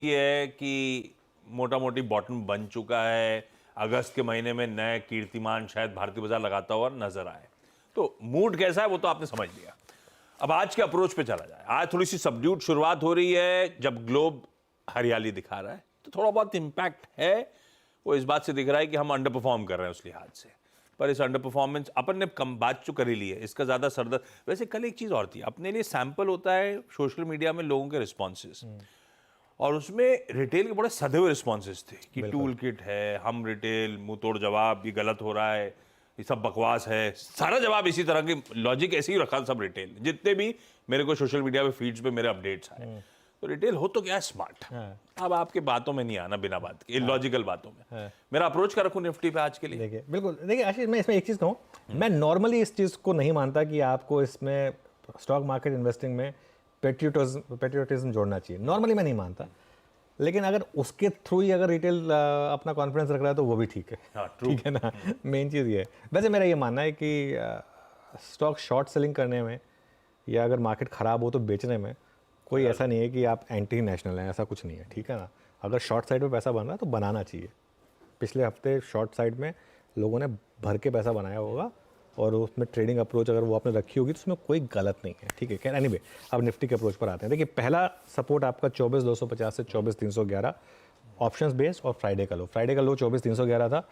ये है कि मोटा मोटी बॉटम बन चुका है। अगस्त के महीने में नए कीर्तिमान शायद भारतीय बाजार लगाता हुआ नजर आए। तो मूड कैसा है वो तो आपने समझ लिया। अब आज के अप्रोच पे चला जाए। आज थोड़ी सी सबड्यूड शुरुआत हो रही है। जब ग्लोब हरियाली दिखा रहा है तो थोड़ा बहुत इंपैक्ट है। वो इस बात से दिख रहा है कि हम अंडर परफॉर्म कर रहे हैं उस लिहाज से। पर इस अंडर परफॉर्मेंस अपन ने कम बात जो कर ही ली है, इसका ज्यादा सरदर्द। वैसे कल एक चीज और थी, अपने लिए सैंपल होता है सोशल मीडिया में लोगों के रिस्पॉन्सेज, और उसमें रिटेल के बड़े सधे हुए रिस्पॉन्सेज थे कि टूल किट है, हम रिटेल, मुंह तोड़ जवाब, ये गलत हो रहा है, ये सब बकवास है। सारा जवाब इसी तरह की लॉजिक ऐसे ही रखा सब रिटेल, जितने भी मेरे को सोशल मीडिया पे फीड्स पे मेरे अपडेट्स आए। तो रिटेल हो तो क्या स्मार्ट। अब आपके बातों में नहीं आना, बिना बात के इलॉजिकल बातों में मेरा अप्रोच क्या रखूं निफ्टी पे आज के लिए। देखिए बिल्कुल, देखिए आशीष, मैं इसमें एक चीज़ कहूँ, मैं नॉर्मली इस चीज़ को नहीं मानता कि आपको इसमें स्टॉक मार्केट इन्वेस्टिंग में पेट्रियोटिज्म जोड़ना चाहिए। नॉर्मली मैं नहीं मानता, लेकिन अगर उसके थ्रू ही अगर रिटेल अपना कॉन्फिडेंस रख रहा है तो वो भी ठीक है। हाँ, ठीक है ना। मेन चीज़ ये है। वैसे मेरा ये मानना है कि स्टॉक शॉर्ट सेलिंग करने में या अगर मार्केट ख़राब हो तो बेचने में कोई ऐसा नहीं है कि आप एंटी नेशनल हैं, ऐसा कुछ नहीं है। ठीक है ना। अगर शॉर्ट साइड में पैसा बन रहा है तो बनाना चाहिए। पिछले हफ्ते शॉर्ट साइड में लोगों ने भर के पैसा बनाया होगा और उसमें ट्रेडिंग अप्रोच अगर वो आपने रखी होगी तो उसमें कोई गलत नहीं है। ठीक है। खैर एनीवे, अब निफ्टी के अप्रोच पर आते हैं। देखिए, पहला सपोर्ट आपका 24,250 से 24,311 ऑप्शंस बेस्ड, और फ्राइडे का लो 24,311 था।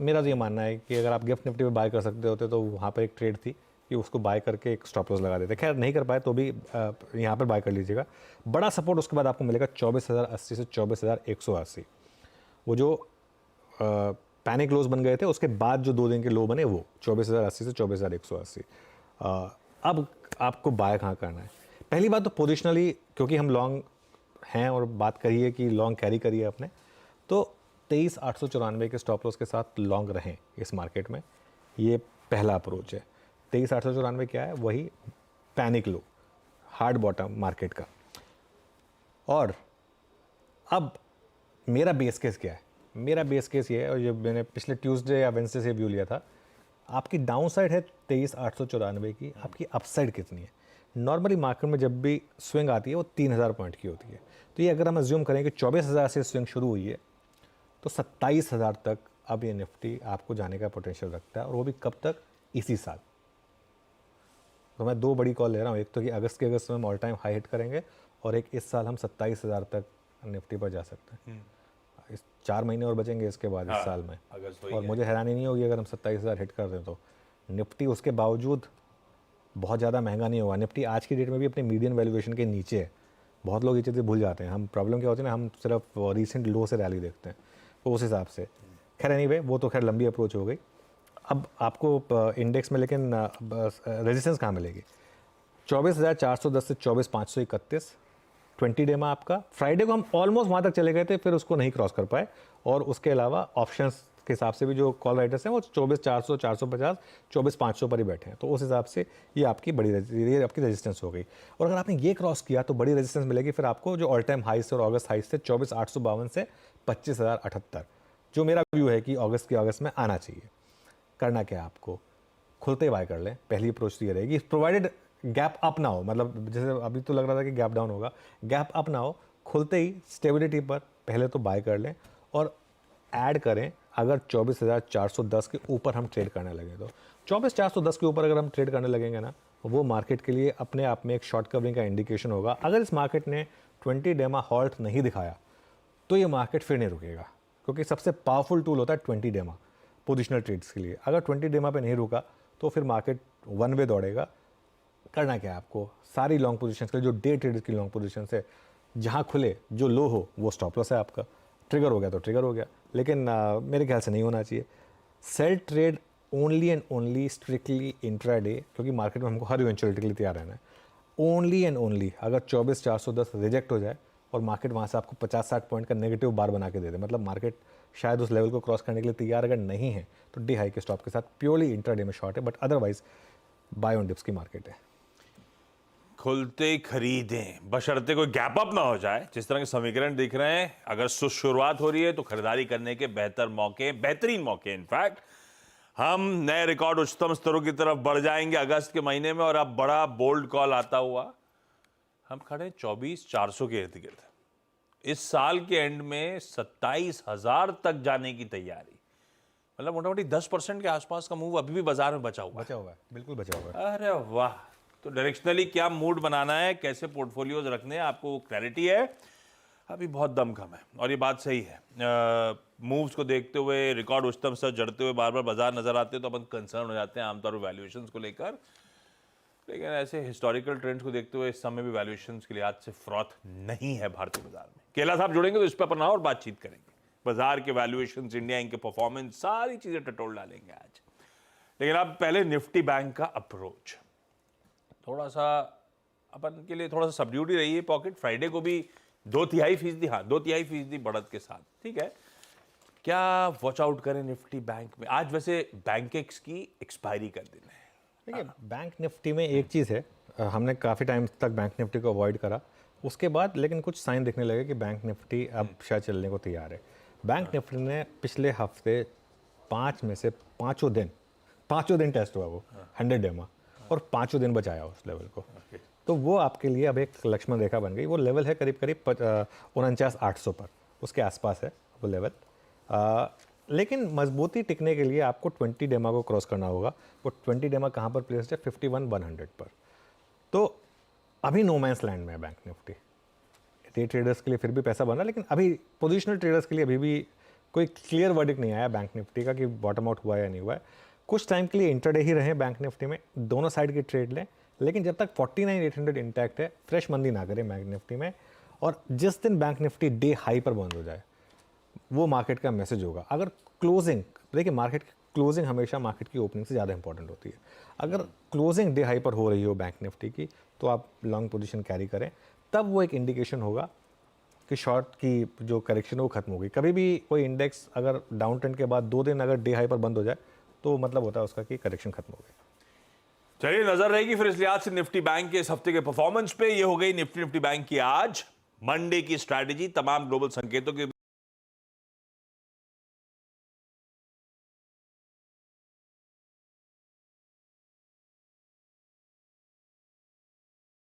मेरा तो ये मानना है कि अगर आप गिफ्ट निफ्टी पे बाय कर सकते होते तो वहाँ पर एक ट्रेड थी कि उसको बाय करके एक स्टॉप लॉस लगा देते। खैर नहीं कर पाए तो भी यहाँ पर बाय कर लीजिएगा। बड़ा सपोर्ट उसके बाद आपको मिलेगा 24,080 से 24,180। वो जो पैनिक लोज बन गए थे उसके बाद जो 2 दिन के लो बने वो 24,080 से 24,180। अब आपको बाय कहाँ करना है? पहली बात तो पोजिशनली, क्योंकि हम लॉन्ग हैं और बात करिए कि लॉन्ग कैरी करिए अपने, तो 23,894 के स्टॉप लॉस के साथ लॉन्ग रहें इस मार्केट में। ये पहला अप्रोच है। 23,894 क्या है? वही पैनिक लो, हार्ड बॉटम मार्केट का। और अब मेरा बेस केस क्या है? मेरा बेस केस ये है, और ये मैंने पिछले ट्यूसडे या वेंसडे से व्यू लिया था। आपकी डाउन साइड है 23,894 की, आपकी अपसाइड कितनी है? नॉर्मली मार्केट में जब भी स्विंग आती है वो 3,000 पॉइंट की होती है। तो ये अगर हम अज्यूम करें कि 24,000 से स्विंग शुरू हुई है तो 27,000 तक अब ये निफ्टी आपको जाने का पोटेंशियल रखता है, और वो भी कब तक? इसी साल। तो मैं 2 बड़ी कॉल ले रहा हूँ, एक तो कि अगस्त में हम ऑल टाइम हाई हिट करेंगे, और एक इस साल हम 27,000 तक निफ्टी पर जा सकते हैं। इस 4 महीने और बचेंगे इसके बाद, इस साल में। और मुझे हैरानी नहीं होगी अगर हम 27,000 हिट कर दें तो। निफ्टी उसके बावजूद बहुत ज़्यादा महंगा नहीं होगा। निफ्टी आज की डेट में भी अपने मीडियन वैल्यूएशन के नीचे है। बहुत लोग ये चीज़ें भूल जाते हैं। हम प्रॉब्लम क्या होती है ना, हम सिर्फ रिसेंट लो से रैली देखते हैं, तो उस हिसाब से। खैर एनीवे, वो तो खैर लंबी अप्रोच हो गई। अब आपको इंडेक्स में लेकिन रेजिस्टेंस कहाँ मिलेगी? 24,410 से 24,531 20 डे में आपका। फ्राइडे को हम ऑलमोस्ट वहाँ तक चले गए थे, फिर उसको नहीं क्रॉस कर पाए। और उसके अलावा ऑप्शंस के हिसाब से भी जो कॉल राइटर्स हैं वो 24,400, 450, 24,500 पर ही बैठे हैं। तो उस हिसाब से ये आपकी ये आपकी रेजिस्टेंस हो गई। और अगर आपने ये क्रॉस किया तो बड़ी रेजिस्टेंस मिलेगी फिर आपको जो ऑल टाइम हाई से और अगस्त हाई से 24,852 से 25,078, जो मेरा व्यू है कि अगस्त में आना चाहिए। करना क्या है आपको? खुलते बाय कर लें। पहली अप्रोच तो ये रहेगी, प्रोवाइडेड गैप अप ना हो। मतलब जैसे अभी तो लग रहा था कि गैप डाउन होगा, गैप अप ना हो, खुलते ही स्टेबिलिटी पर पहले तो बाय कर लें, और ऐड करें अगर 24,410 के ऊपर हम ट्रेड करने लगे तो। 24,410 के ऊपर अगर हम ट्रेड करने लगेंगे ना, वो मार्केट के लिए अपने आप में एक शॉर्ट कवरिंग का इंडिकेशन होगा। अगर इस मार्केट ने 20 डेमा हॉल्ट नहीं दिखाया तो ये मार्केट फिर नहीं रुकेगा, क्योंकि सबसे पावरफुल टूल होता है 20 डेमा पोजिशनल ट्रेड्स के लिए। अगर 20 डेमा पे नहीं रुका तो फिर मार्केट वन वे दौड़ेगा। करना क्या है आपको? सारी लॉन्ग पोजीशंस के लिए, जो डे ट्रेडर्स की लॉन्ग पोजीशन है, जहां खुले जो लो हो वो स्टॉप लॉस है आपका। ट्रिगर हो गया तो ट्रिगर हो गया, लेकिन मेरे ख्याल से नहीं होना चाहिए। Sell trade only and only strictly intraday, क्योंकि मार्केट में हमको हर इवेंचुअलिटी के लिए तैयार रहना है। ओनली एंड ओनली अगर 24,410 रिजेक्ट हो जाए और मार्केट वहाँ से आपको 50-60 पॉइंट का नेगेटिव बार बना के दे दे, मतलब मार्केट शायद उस लेवल को क्रॉस करने के लिए तैयार अगर नहीं है, तो डे हाई के स्टॉप के साथ प्योरली इंट्राडे में शॉर्ट है। But otherwise buy on dips की मार्केट है। खुलते ही खरीदें, बशर्ते कोई गैप अप ना हो जाए। जिस तरह के समीकरण दिख रहे हैं, अगर शुरुआत हो रही है तो खरीदारी करने के बेहतरीन मौके इनफैक्ट। हम नए रिकॉर्ड उच्चतम स्तरों की तरफ बढ़ जाएंगे अगस्त के महीने में, और अब बड़ा बोल्ड कॉल आता हुआ हम खड़े 24,400 के इर्द गिर्द। इस साल के एंड में 27,000 तक जाने की तैयारी, मतलब मोटा मोटी 10% के आसपास का मूव अभी भी बाजार में बचा हुआ है। बचा हुआ है, बिल्कुल बचा हुआ है। अरे वाह, तो डायरेक्शनली क्या मूड बनाना है, कैसे पोर्टफोलियोज रखने हैं, आपको क्लैरिटी है, अभी बहुत दम कम है। और ये बात सही है, मूव्स को देखते हुए, रिकॉर्ड उच्चतम स्तर जड़ते हुए बार बार बाजार नजर आते हैं तो अपन कंसर्न हो जाते हैं आमतौर पर वैल्यूएशंस को लेकर। लेकिन ऐसे हिस्टोरिकल ट्रेंड्स को देखते हुए इस समय भी वैल्यूएशंस के लिहाज से फ्रॉथ नहीं है भारतीय बाजार में। केला साहब जुड़ेंगे तो इस पर अपन और बातचीत करेंगे, बाजार के वैल्यूएशंस, इंडिया इंक के परफॉर्मेंस, सारी चीजें टटोल डालेंगे आज। लेकिन अब पहले निफ्टी बैंक का अप्रोच थोड़ा सा अपन के लिए थोड़ा सा सबड्यूड ही रही है। पॉकेट फ्राइडे को भी 2/3%, हाँ 2/3% बढ़त के साथ, ठीक है। क्या वॉच आउट करें निफ्टी बैंक में? आज वैसे बैंकेक्स की एक्सपायरी कर देना है। देखिए, बैंक निफ्टी में एक चीज़ है, हमने काफ़ी टाइम तक बैंक निफ्टी को अवॉइड करा, उसके बाद लेकिन कुछ साइन दिखने लगे कि बैंक निफ्टी अब शायद चलने को तैयार है। बैंक निफ्टी ने पिछले हफ्ते 5 में से पाँचों दिन टेस्ट हुआ वो 100 डेमा, और पाँचों दिन बचाया उस लेवल को। तो वो आपके लिए अब एक लक्ष्मण रेखा बन गई। वो लेवल है करीब 49,800 पर, उसके आसपास है वो लेवल। लेकिन मजबूती टिकने के लिए आपको 20 डेमा को क्रॉस करना होगा। वो 20 डेमा कहाँ पर प्लेस्ड है? 51,100 पर। तो अभी नो मैंस लैंड में है बैंक निफ्टी। डे ट्रेडर्स के लिए फिर भी पैसा बना, लेकिन अभी पोजिशनल ट्रेडर्स के लिए अभी भी कोई क्लियर वर्डिक्ट नहीं आया बैंक निफ्टी का कि बॉटम आउट हुआ है या नहीं हुआ है। कुछ टाइम के लिए इंटरडे ही रहे बैंक निफ्टी में, दोनों साइड की ट्रेड लें, लेकिन जब तक 49,800 इंटैक्ट है, फ्रेश मंदी ना करें बैंक निफ्टी में। और जिस दिन बैंक निफ्टी डे हाई पर बंद हो जाए, वो मार्केट का मैसेज होगा। अगर क्लोजिंग, देखिए मार्केट की क्लोजिंग हमेशा मार्केट की ओपनिंग से ज़्यादा इंपॉर्टेंट होती है। अगर क्लोजिंग डे हाई पर हो रही हो बैंक निफ्टी की, तो आप लॉन्ग पोजीशन कैरी करें, तब वो एक इंडिकेशन होगा कि शॉर्ट की जो करेक्शन है वो खत्म होगी। कभी भी कोई इंडेक्स अगर डाउन ट्रेंड के बाद 2 दिन अगर डे हाई पर बंद हो जाए, तो मतलब होता है उसका कि करेक्शन खत्म हो गई। चलिए, नजर रहेगी फिर इस लिहाज से निफ्टी बैंक के इस हफ्ते के परफॉर्मेंस पे। ये हो गई निफ्टी बैंक की आज मंडे की स्ट्रैटेजी, तमाम ग्लोबल संकेतों के